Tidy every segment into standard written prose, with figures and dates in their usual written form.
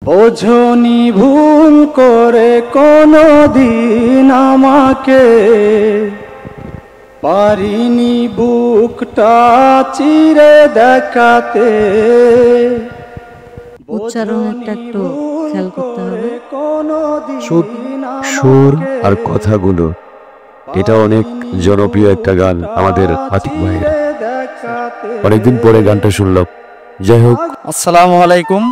বোঝনি ভুল করে কোনো দিন আমাকে, পারিনি বুকটা চিরে দেখাতে। উচ্চারণটা একটু খেয়াল করতে হবে। সুর আর কথাগুলো, এটা অনেক জনপ্রিয় একটা গান আমাদের আতিক ভাইয়ের। অনেকদিন পরে গানটা শুনলাম। যাই হোক, আসসালামু আলাইকুম।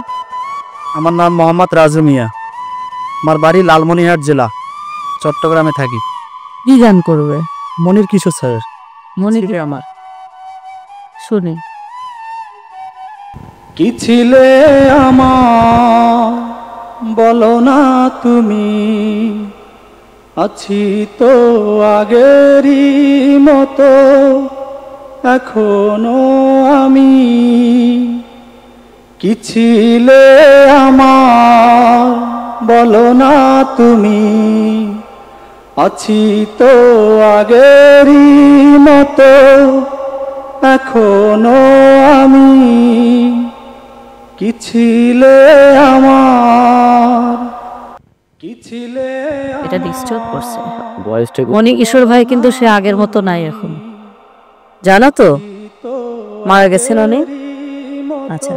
আমার নাম মোহাম্মদ রাজু মিয়া। আমার বাড়ি লালমনিরহাট জেলা, চট্টগ্রামে থাকি। কি গান করবে? মনির কিশোর স্যারের। মনির আমার শুনি। কি ছিলে আমার বলো না তুমি, আছি তো আগেরই মতো এখনো আমি। কি ছিলে আমার বলো না তুমি, আছি তো আগেরই মতো এখনো আমি। কি ছিলে আমার, কি ছিলে এটা ডিস্টার্ব করছে। ভয়েসটা মনি কিশোর ভাই কিন্তু সে আগের মতো নাই এখন, জানো তো? মারা গেছেন অনেক। আচ্ছা,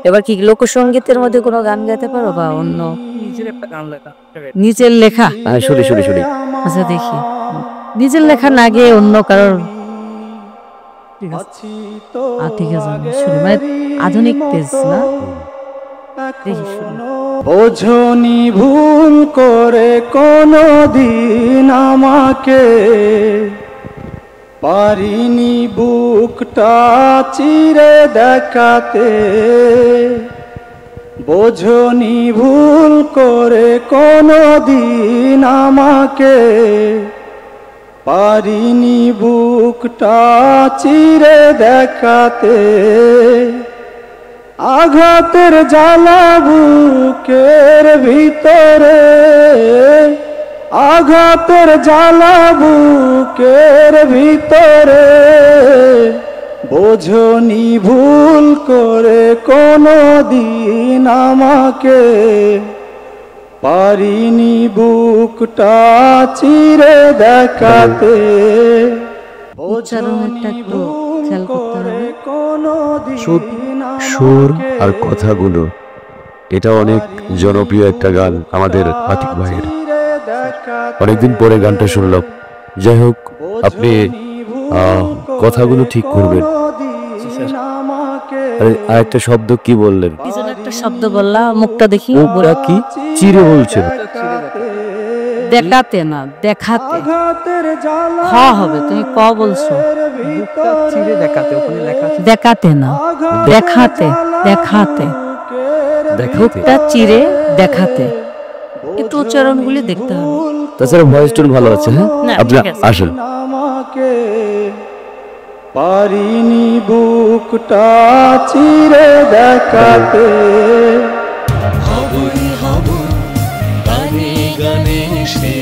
এবার কি লোকসঙ্গীতের মধ্যে কোনো গান গাইতে পারো বা অন্য নিজের একটা গান লেখা। নিজের লেখা? শুনি। আচ্ছা দেখি, নিজের লেখা না গিয়ে অন্য কারোর। ঠিক আছে, শুনি, মানে আধুনিক তেজ না? দেখি শুনি। বোঝনি ভুল করে কোনো দিন আমাকে, পারিনি বুকটা চিরে দেখাতে। বোঝনি ভুল করে কোনো দিন আমাকে, পারিনি বুকটা চিরে দেখাতে। আঘাতের জ্বালা বুকের ভিতরে, আঘাতের জ্বালা বুকের ভিতরে। বোঝনি ভুল করে কোনো দিন আমাকে, পারিনি বুকটা চিরে দেখাতে। উচ্চারণটা একটু খেয়াল করতে হবে। সুর আর কথাগুলো, এটা অনেক জনপ্রিয় একটা গান আমাদের আতিক ভাইয়ের। অনেকদিন পরে গানটা শুনলাম। যাই হোক, আপনি কথাগুলো ঠিক করবেন। আর একটা শব্দ কি বললেন? কি যেন একটা শব্দ বললা, মুখটা দেখি। মুখটা কি চিরে বলছেন? দেখাতে না, দেখাতে। খ হবে, তুমি ক বলছো। চিরে দেখাতে, ওখানে লেখা আছে দেখাতে না, দেখাতে, দেখাতে। মুখটা চিরে দেখাতে। একটু উচ্চারণগুলি দেখতে হবে। তাছাড়া ভয়েস টোন ভালো আছে। হ্যাঁ, না, আপনি ঠিক আছে। আসেন। আমাকে পারিনি বুকটা চিরে দেখাতে। হবই হব গানে গানে সে